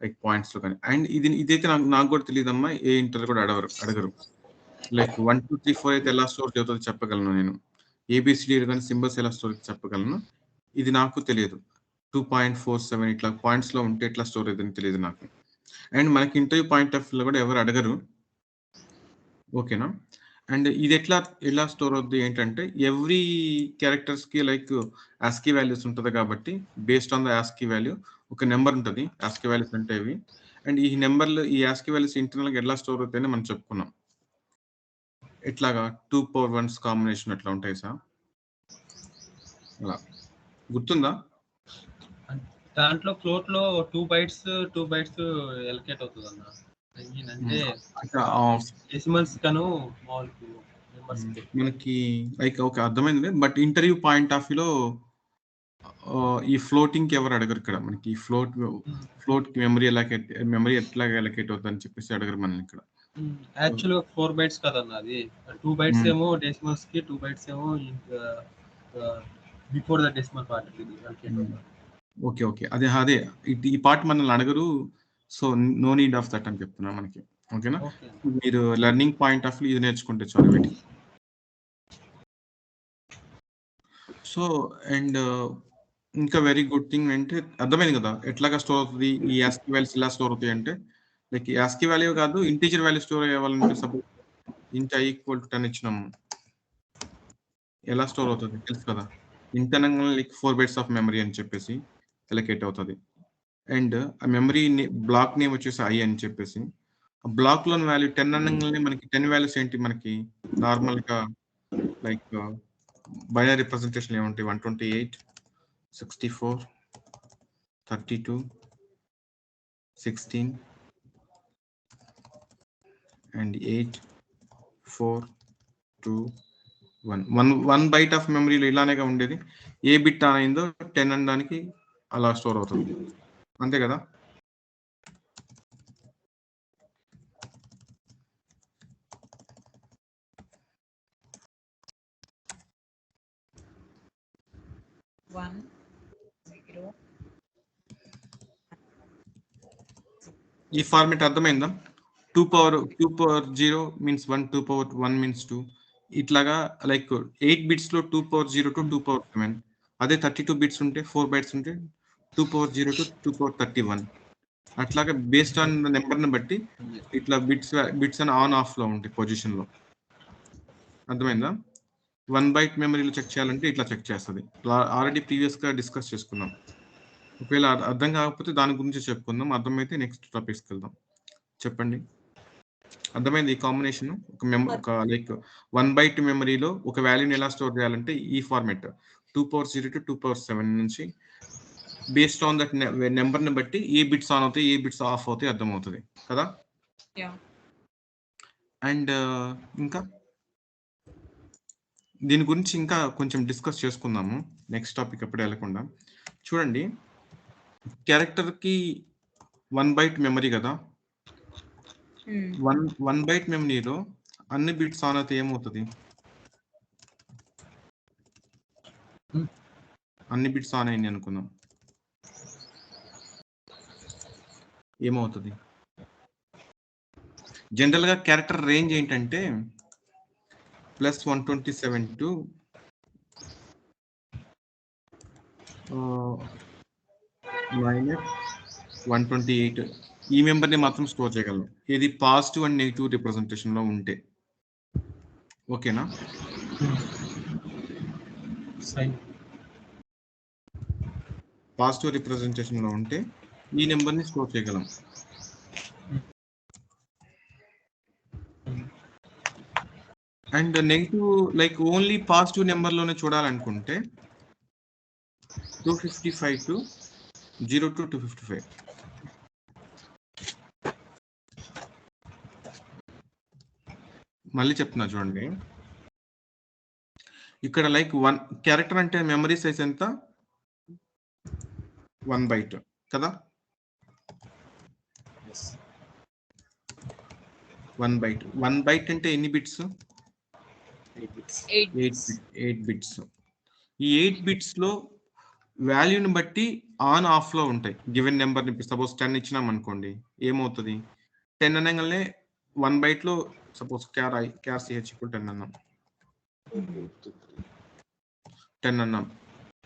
Like పాయింట్స్లో కానీ. And ఇదైతే నాకు కూడా తెలియదమ్మా, ఏ ఇంటర్ కూడా అడగరు. లైక్ 1 2 3 4 అయితే ఎలా స్టోర్ అవుతుందో చెప్పగలను నేను. ఏబిసిడి కానీ సింబల్స్ ఎలా స్టోర్ చెప్పగలను. ఇది నాకు తెలియదు. 2.47 ఇట్లా పాయింట్స్లో ఉంటే ఎట్లా స్టోర్ అవుతుందని తెలియదు నాకు. అండ్ మనకి ఇంటర్వ్యూ పాయింట్ ఆఫ్ వ్యూలో కూడా ఎవరు అడగరు. ఓకేనా. అండ్ ఇది ఎలా స్టోర్ అవుద్ది ఏంటంటే, ఎవ్రీ క్యారెక్టర్స్కి లైక్ ఆస్కీ వాల్యూస్ ఉంటుంది కాబట్టి based on the Aashiqui value ఒక నెంబర్ ఉంటుంది. ఆస్కీ వాల్యూస్ అంటే ఇవి. అండ్ ఈ ఆస్కీ వాల్యూస్ ఇంటర్నల్గా ఎలా స్టోర్ అవుతాయని మనం చెప్పుకున్నాం. ఎట్లాగా 2 power 1s కాంబినేషన్ అట్లా ఉంటాయి సార్. అలా గుర్తుందా? దాంట్లో ఫ్లోట్ లో 2 bytes ఎలకేట్ అవుతుంది అన్న. అంటే డెసిమల్స్ కను మనకి లైక్ ఓకే అర్థమైంది. బట్ ఇంటర్వ్యూ పాయింట్ ఆఫ్ వ్యూలో ఈ ఫ్లోటింగ్ ఎవరు అడగరు ఇక్కడ. మనకి ఫ్లోట్ మెమరీ ఎట్లా ఎలకేట్ అవుతుంది అని చెప్పేసి అడగరు మనల్ని ఇక్కడ. యాక్చువల్గా 4 bytes కదన్న అది. 2 bytes ఏమో డెసిమల్స్ కి, 2 bytes ఏమో బిఫోర్ ద డెసిమల్ పార్ట్ కి ఎలకేట్ అవుతుంది. ఓకే అదే ఈ పార్ట్ మనల్ని అడగరు. So no need of that అని చెప్తున్నా మనకి. ఓకేనా. మీరు లెర్నింగ్ పాయింట్ ఆఫ్ వ్యూ ఇది నేర్చుకుంటే చాలు వీటికి. సో అండ్ ఇంకా వెరీ గుడ్ థింగ్ అంటే అర్థమైంది కదా ఎట్లాగా స్టోర్ అవుతుంది, ఈ యాస్కీ వాల్యూస్ ఎలా స్టోర్ అవుతాయి అంటే, లైక్ యాస్కీ వాల్యూ కాదు ఇంటీజర్ వాల్యూ స్టోర్ అయ్యేవాళ్ళంటే సపోజ్ ఇంట్ i = 10 ఇచ్చినాము, ఎలా స్టోర్ అవుతుంది తెలుసు కదా. Internal like 4 bytes of memory అని చెప్పేసి ఎలకేట్ అవుతుంది. అండ్ ఆ మెమరీ బ్లాక్ నేమ్ వచ్చేసి i అని చెప్పేసి, ఆ బ్లాక్ లోని వాల్యూ 10 అనగానే మనకి 10 వాల్యూస్ ఏంటి మనకి నార్మల్గా లైక్ బైనరీ రిప్రజెంటేషన్ ఏముంటాయి 128 64 32 16 and 8 4 2 1 బైట్ ఆఫ్ మెమరీలో ఇలానేగా ఉండేది. ఏ బిట్ ఆన్ అయిందో 10 అనడానికి అలా స్టోర్ అవుతుంది. అంతే కదా. ఈ ఫార్మేట్ అర్థమైందా. 2 power 0 మీన్స్ 1, 2 power 1 మీన్స్ 2. ఇట్లాగా లైక్ 8 bits లో 2 power 0 to 2 power 7. అదే 32 bits ఉంటే 4 bytes ఉంటే 2 power 0 to 2 power 31. అట్లాగా బేస్డ్ ఆన్ నెంబర్ని బట్టి ఇట్లా బిట్స్ అని ఆన్ ఆఫ్ లో ఉంటాయి పొజిషన్ లో. అర్థమైందా. 1 byte మెమరీలో చెక్ చేయాలంటే ఇట్లా చెక్ చేస్తుంది. ఆల్రెడీ ప్రీవియస్ గా డిస్కస్ చేసుకున్నాం. ఒకవేళ అర్థం కాకపోతే దాని గురించి చెప్పుకుందాం. అర్థమైతే నెక్స్ట్ టాపిక్స్కి వెళ్దాం. చెప్పండి. అర్థమైంది ఈ కాంబినేషన్. ఒక లైక్ 1 byte మెమరీలో ఒక వాల్యూని ఎలా స్టోర్ చేయాలంటే ఈ ఫార్మాట్ 2 power 0 to 2 power 7 నుంచి బేస్డ్ ఆన్ దట్ నెంబర్ని బట్టి ఏ బిట్స్ ఆన్ అవుతాయి, ఏ బిట్స్ ఆఫ్ అవుతాయి అర్థమవుతుంది కదా. అండ్ ఇంకా దీని గురించి ఇంకా కొంచెం డిస్కస్ చేసుకుందాము నెక్స్ట్ టాపిక్ ఎప్పుడు వెళ్ళకుండా. చూడండి, క్యారెక్టర్కి 1 byte మెమరీ కదా. 1 byte మెమరీలో అన్ని బిట్స్ ఆన్ అయితే ఏమవుతుంది, అన్ని బిట్స్ ఆన్ అయింది అనుకుందాం, ఏమవుతుంది. జనరల్గా క్యారెక్టర్ రేంజ్ ఏంటంటే +127 to -128 ఈ మెంబర్ని మాత్రం స్టోర్ చేయగలను. ఇది పాజిటివ్ అండ్ నెగిటివ్ రిప్రజెంటేషన్లో ఉంటే. ఓకేనా. పాజిటివ్ రిప్రజెంటేషన్లో ఉంటే ఈ నెంబర్ని స్టోర్ చేయగలం. And negative like only positive నెంబర్లోనే చూడాలనుకుంటే 255 to 0 to 255. మళ్ళీ చెప్తున్నా చూడండి, ఇక్కడ లైక్ 1 క్యారెక్టర్ అంటే మెమరీ సైజ్ ఎంత 1 byte కదా. 1 byte అంటే ఎన్ని బిట్స్, 8 బిట్స్. ఈ 8 బిట్స్ లో వాల్యూని బట్టి ఆన్ ఆఫ్ లో ఉంటాయి. గివెన్ నెంబర్ సపోజ్ 10 ఇచ్చినాం అనుకోండి, ఏమవుతుంది 10 అనగానే 1 బైట్ లో సపోజ్ క్యార్ CH ఇప్పుడు 10 అన్నాం, 10 అన్నాం.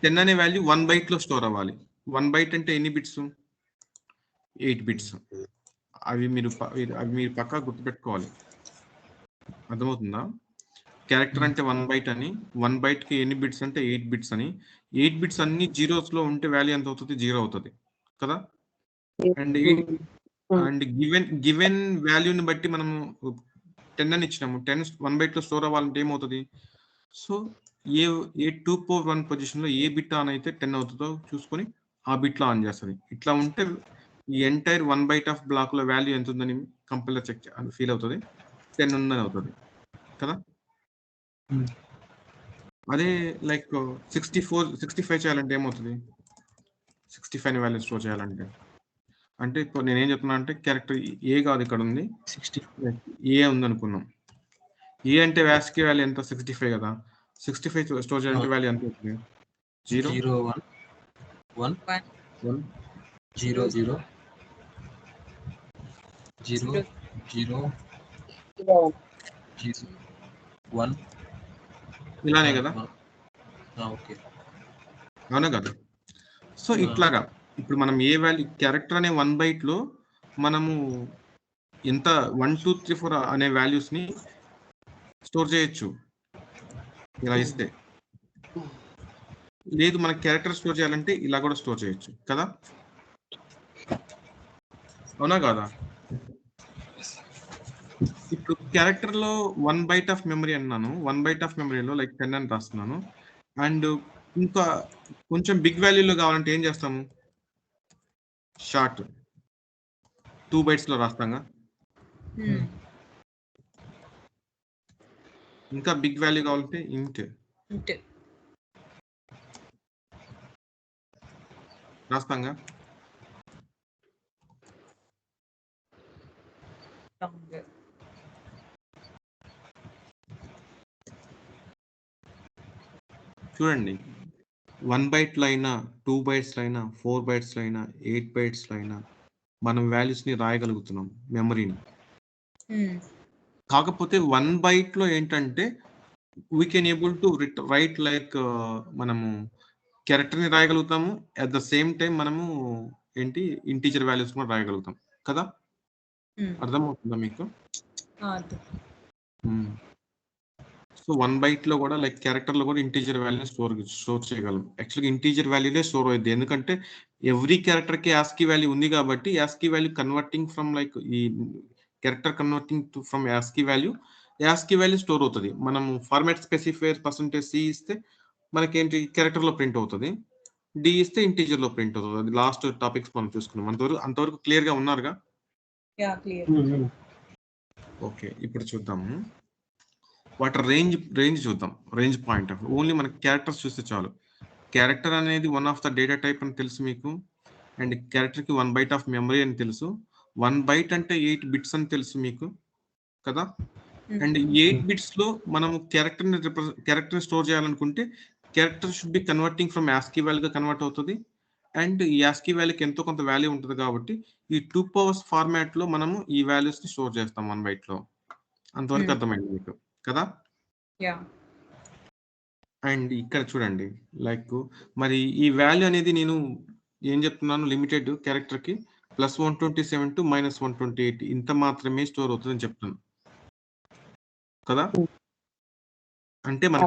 10 అనే వాల్యూ 1 బైట్ లో స్టోర్ అవ్వాలి. 1 బైట్ అంటే ఎన్ని బిట్స్? 8 బిట్స్. అవి మీరు పక్కా గుర్తుపెట్టుకోవాలి. అర్థమవుతుందా? క్యారెక్టర్ అంటే 1 బైట్ అని, 1 బైట్ కి ఎన్ని బిట్స్ అంటే 8 బిట్స్ అని. 8 బిట్స్ అన్ని జీరోస్ లో ఉంటే వాల్యూ ఎంత అవుతుంది? 0 అవుతుంది కదా. అండ్ గివెన్ వాల్యూని బట్టి మనము 10 అని ఇచ్చినాము. 10 1 బైట్ లో స్టోర్ అవ్వాలంటే ఏమవుతుంది? సో ఏ 2/1 పొజిషన్ లో ఏ బిట్ ఆన్ అయితే 10 అవుతుందో చూసుకొని ఆ బిట్ లో ఆన్ చేస్తుంది. ఇట్లా ఉంటే ఈ ఎంటైర్ 1 బైట్ ఆఫ్ బ్లాక్ లో వాల్యూ ఎంత ఉందని కంపల్సరీ చెక్ ఫీల్ అవుతుంది, 10 ఉందని అవుతుంది కదా. అదే లైక్ 65 చేయాలంటే ఏమవుతుంది? 65 వాల్యూ స్టోర్ చేయాలంటే అంటే ఇప్పుడు నేనేం చెప్తున్నా అంటే క్యారెక్టర్ ఏ కాదు, ఇక్కడ ఉంది 60 ఏ ఉంది అనుకున్నాం. ఏ అంటే వ్యాస్కి వాల్యూ ఎంత? 65 కదా. 65 స్టోర్ చేయాలంటే వాల్యూ ఎంత అవుతుంది? 0 0 1 1 1 0 0 0 0 1 ఇలానే కదా. ఓకే, అవునా కదా. సో ఇట్లాగా ఇప్పుడు మనం ఏ వాల్యూ క్యారెక్టర్ అనే 1 బైట్ లో మనము ఎంత 1 2 3 4 అనే వాల్యూస్ ని స్టోర్ చేయొచ్చు ఇలా ఇస్తే. లేదు మన క్యారెక్టర్ స్టోర్ చేయాలంటే ఇలా కూడా స్టోర్ చేయొచ్చు కదా. అవునా కాదా? ఇప్పుడు క్యారెక్టర్ లో 1 బైట్ ఆఫ్ మెమరీ అన్నాను. 1 బైట్ ఆఫ్ మెమరీలో లైక్ 10 అని రాస్తున్నాను. అండ్ ఇంకా కొంచెం బిగ్ వాల్యూలో కావాలంటే ఏం చేస్తాము? షార్ట్ 2 బైట్స్ లో రాస్తాంగా. ఇంకా బిగ్ వాల్యూ కావాలంటే ఇంట్ రాస్తాంగా. చూడండి 1 బైట్ లో అయినా 2 బైట్స్ లో అయినా 4 బైట్స్ లో అయినా 8 బైట్స్ లో అయినా మనం వాల్యూస్ ని రాయగలుగుతున్నాం మెమరీని. కాకపోతే 1 బైట్ లో ఏంటంటే we can able to right like మనము క్యారెక్టర్ ని రాయగలుగుతాము, అట్ ద సేమ్ టైం మనము ఏంటి ఇంటీజర్ వాల్యూస్ కూడా రాయగలుగుతాం కదా. అర్థమవుతుందా మీకు? సో 1 బైట్ లో కూడా లైక్ క్యారెక్టర్ లో కూడా ఇంటీజర్ వాల్యూ స్టోర్ చేయగలం. యాక్చువల్గా ఇంటీజర్ వాల్యూనే స్టోర్ అవుతుంది, ఎందుకంటే ఎవ్రీ క్యారెక్టర్ కి యాస్కీ వాల్యూ ఉంది కాబట్టి ASCII value converting from like ఈ character converting from ASCII value store అవుతుంది. మనం ఫార్మాట్ స్పెసిఫైర్ %c ఇస్తే మనకేంటి క్యారెక్టర్ లో ప్రింట్ అవుతుంది, డి ఇస్తే ఇంటీజర్ లో ప్రింట్ అవుతుంది. అది లాస్ట్ టాపిక్స్ మనం చూసుకున్నాం. అంతవరకు క్లియర్ గా ఉన్నారుగా? ఓకే, ఇప్పుడు చూద్దాము వాటి రేంజ్ చూద్దాం. రేంజ్ పాయింట్ ఆఫ్ ఓన్లీ మనకి క్యారెక్టర్స్ చూస్తే చాలు. క్యారెక్టర్ అనేది 1 ఆఫ్ ద డేటా టైప్ అని తెలుసు మీకు, అండ్ క్యారెక్టర్ కి 1 బైట్ ఆఫ్ మెమరీ అని తెలుసు. 1 బైట్ అంటే 8 బిట్స్ అని తెలుసు మీకు కదా. అండ్ 8 బిట్స్ లో మనము క్యారెక్టర్ స్టోర్ చేయాలనుకుంటే character should be converting from ASCII value గా కన్వర్ట్ అవుతుంది. అండ్ ఈ యాస్కీ వాల్యూకి ఎంతో కొంత వాల్యూ ఉంటుంది కాబట్టి ఈ 2 పవర్స్ ఫార్మాట్ లో మనము ఈ వాల్యూస్ ని స్టోర్ చేస్తాం 1 బైట్ లో. అంతవరకు అర్థమైంది మీకు కదా. అండ్ ఇక్కడ చూడండి లైక్ మరి ఈ వాల్యూ అనేది నేను ఏం చెప్తున్నాను, లిమిటెడ్ క్యారెక్టర్ కి +127 to -128 ఇంత మాత్రమే స్టోర్ అవుతుందని చెప్తాను కదా. అంటే మన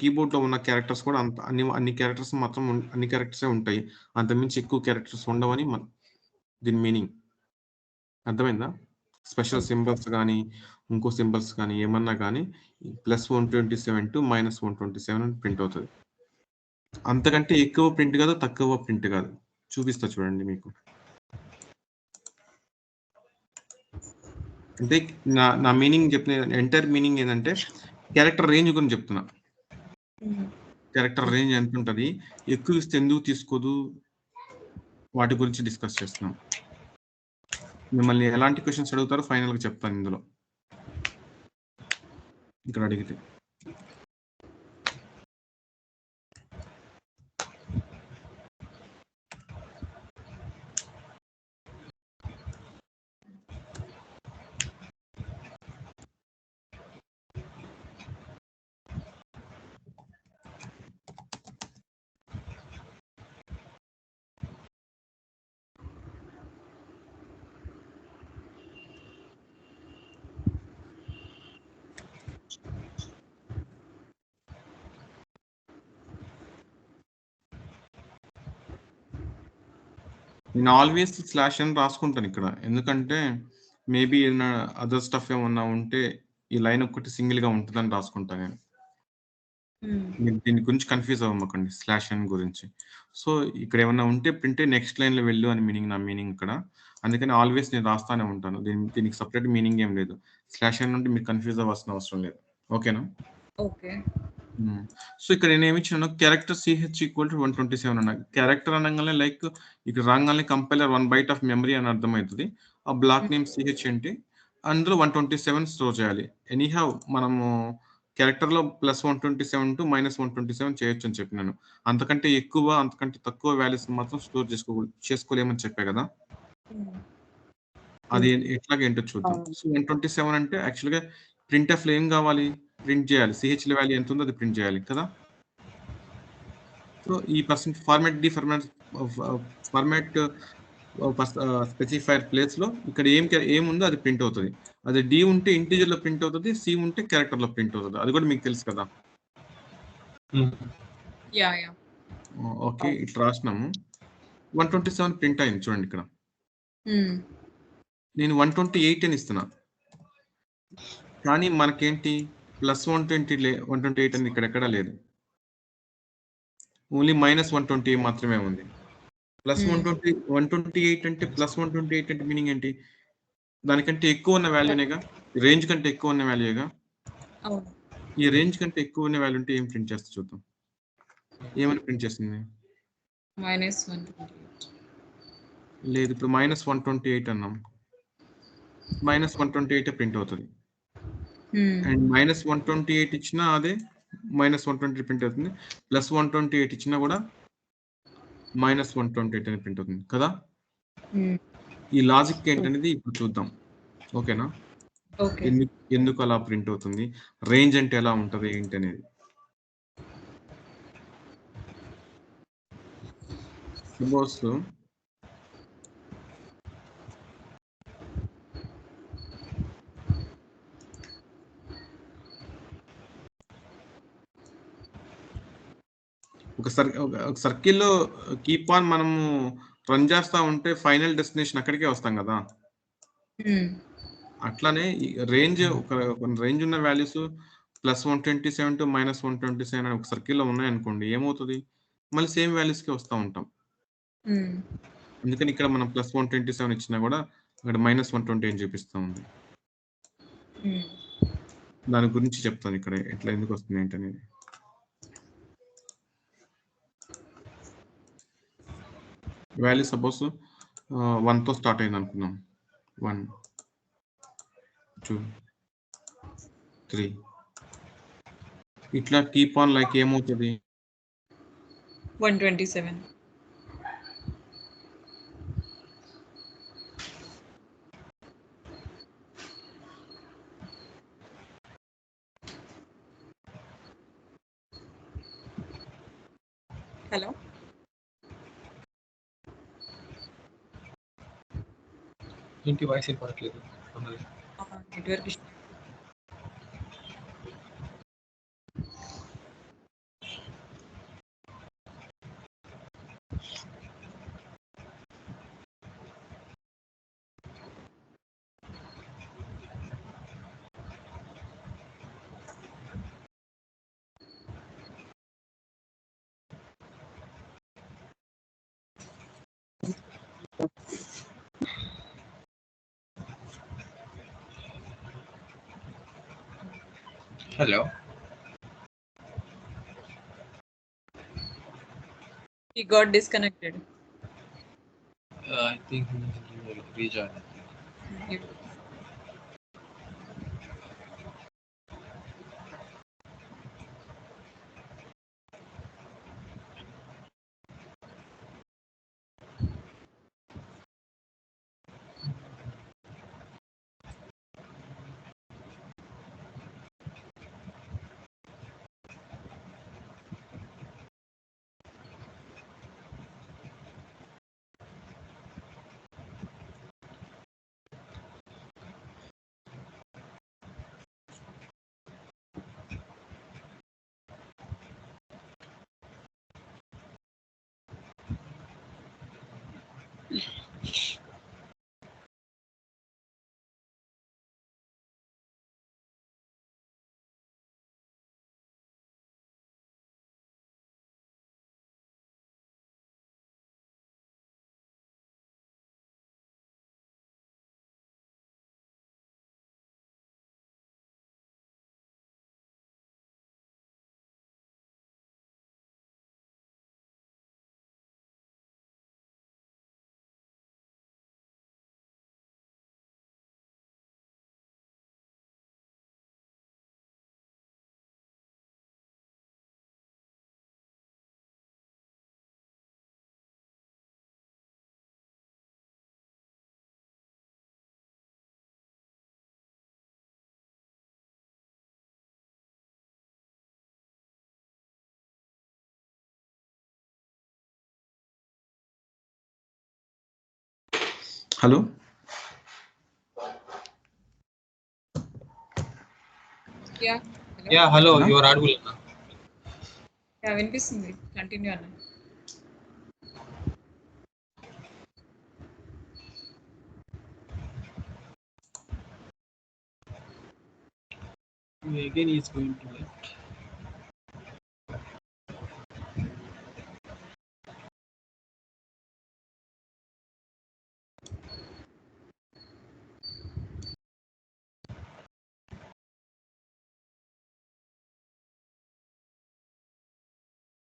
కీబోర్డ్ లో ఉన్న క్యారెక్టర్స్ కూడా అంత అన్ని క్యారెక్టర్స్ మాత్రం అన్ని క్యారెక్టర్సే ఉంటాయి, అంతమించి ఎక్కువ క్యారెక్టర్స్ ఉండవని దీని మీనింగ్. అర్థమైందా? స్పెషల్ సింబల్స్ కానీ ఇంకో సింబల్స్ కానీ ఏమన్నా కానీ +127 to -127 అని ప్రింట్ అవుతుంది. అంతకంటే ఎక్కువ ప్రింట్ కాదు, తక్కువ ప్రింట్ కాదు. చూపిస్తా చూడండి మీకు. అంటే నా మీనింగ్ చెప్పిన ఎంటైర్ మీనింగ్ ఏంటంటే క్యారెక్టర్ రేంజ్ గురించి చెప్తున్నా. క్యారెక్టర్ రేంజ్ ఎంత ఉంటుంది, ఎక్కువ ఇస్తే ఎందుకు తీసుకోదు, వాటి గురించి డిస్కస్ చేస్తున్నాం. మిమ్మల్ని ఎలాంటి క్వశ్చన్స్ అడుగుతారో ఫైనల్ గా చెప్తాను ఇందులో. ఇక్కడ అడిగితే నేను ఆల్వేస్ స్లాష్ అని రాసుకుంటాను ఇక్కడ, ఎందుకంటే మేబీ అదర్ స్టఫ్ ఏమన్నా ఉంటే ఈ లైన్ ఒకటి సింగిల్ గా ఉంటుందని రాసుకుంటాను నేను. మీరు దీని గురించి కన్ఫ్యూజ్ అవ్వకండి స్లాష్ n గురించి. సో ఇక్కడ ఏమన్నా ఉంటే ప్రింట్ నెక్స్ట్ లైన్ లో వెళ్ళు అని మీనింగ్, నా మీనింగ్ ఇక్కడ. అందుకని ఆల్వేస్ నేను రాస్తానే ఉంటాను. దీనికి సపరేట్ మీనింగ్ ఏం లేదు. స్లాష్ n ఉంటే మీరు కన్ఫ్యూజ్ అవ్వాల్సిన అవసరం లేదు. ఓకేనా? ఓకే. సో ఇక్కడ నేను ఏమి ఇచ్చాను, క్యారెక్టర్ CH ఈక్వల్ టు 127 అన్నా. క్యారెక్టర్ అనగానే లైక్ ఇక్కడ రాగానే కంపైలర్ 1 బైట్ ఆఫ్ మెమరీ అని అర్థమవుతుంది. ఆ బ్లాక్ నేమ్ CH ఏంటి, అందులో 127 స్టోర్ చేయాలి. ఎనీహౌ మనము క్యారెక్టర్ లో +127 టు -127 చేయొచ్చు అని చెప్పినాను. అంతకంటే ఎక్కువ, అంతకంటే తక్కువ వాల్యూస్ మాత్రం స్టోర్ చేసుకోలేమని చెప్పా కదా. అది ఎట్లాగ ఏంటో చూద్దాం. సో 127 అంటే యాక్చువల్గా ప్రింట్ ఆఫ్ లో ఏం కావాలి, ప్రింట్ చేయాలి. CH లో వాల్యూ ఎంత ఉందో అది ప్రింట్ చేయాలి కదా. సో ఈ ఫార్మాట్ స్పెసిఫైర్ ప్లేస్ లో ఇక్కడ ఏముందో అది ప్రింట్ అవుతుంది. అది D ఉంటే ఇంటీజర్ లో ప్రింట్ అవుతుంది, C ఉంటే క్యారెక్టర్ లో ప్రింట్ అవుతుంది. అది కూడా మీకు తెలుసు కదా. యా. ఓకే, ఇట్లా రాసినాము. 127 ప్రింట్ అయింది చూడండి ఇక్కడ. నేను 128 అని ఇస్తున్నా, కానీ మనకేంటి +128 అని ఇక్కడ ఎక్కడా లేదు. ఓన్లీ -128 మాత్రమే ఉంది. +128 అంటే +128 అంటే మీనింగ్ ఏంటి, దానికంటే ఎక్కువ ఉన్న వాల్యూనేగా, రేంజ్ కంటే ఎక్కువ ఉన్న వాల్యూగా. ఈ రేంజ్ కంటే ఎక్కువ ఉన్న వాల్యూ ఉంటే ఏం ప్రింట్ చేస్తా చూద్దాం. ఏమని ప్రింట్ చేస్తుంది? -128. లేదు, ఇప్పుడు -128 అన్నాం, -128 ప్రింట్ అవుతుంది. అండ్ -128 ఇచ్చినా అదే -120 ప్రింట్ అవుతుంది. +128 ఇచ్చినా కూడా -128 అని ప్రింట్ అవుతుంది కదా. ఈ లాజిక్ ఏంటనేది ఇప్పుడు చూద్దాం. ఓకేనా? ఓకే. ఎందుకు అలా ప్రింట్ అవుతుంది, రేంజ్ అంటే ఎలా ఉంటది ఏంటి అనేది. సపోజ్ ఒక సర్కిల్లో కీప్ ఆన్ మనము రన్ చేస్తా ఉంటే ఫైనల్ డెస్టినేషన్ అక్కడికే వస్తాం కదా. అట్లానే రేంజ్ ఒక రేంజ్ ఉన్న వాల్యూస్ +127 టు -127 అని ఒక సర్కిల్లో ఉన్నాయనుకోండి, ఏమవుతుంది, మళ్ళీ సేమ్ వాల్యూస్కి వస్తూ ఉంటాం. అందుకని ఇక్కడ మనం +127 ఇచ్చినా కూడా అక్కడ -120 అని చూపిస్తూ ఉంది. దాని గురించి చెప్తాను ఇక్కడ ఎట్లా ఎందుకు వస్తుంది ఏంటనేది. వాల్యూ సపోజ్ 1తో స్టార్ట్ అయింది అనుకుందాం. 1 2 3 ఇట్లా కీప్ ఆన్ లైక్ ఏమవుతుంది, 127. హలో. ఏంటి వాయిస్ వినపడట్లేదు? Network issue. Hello. He got disconnected. I think he will rejoin. Hello ya ya hello your audible అన్న. యా వినిపిస్తుంది. కంటిన్యూ అన్న. Again he is going to left.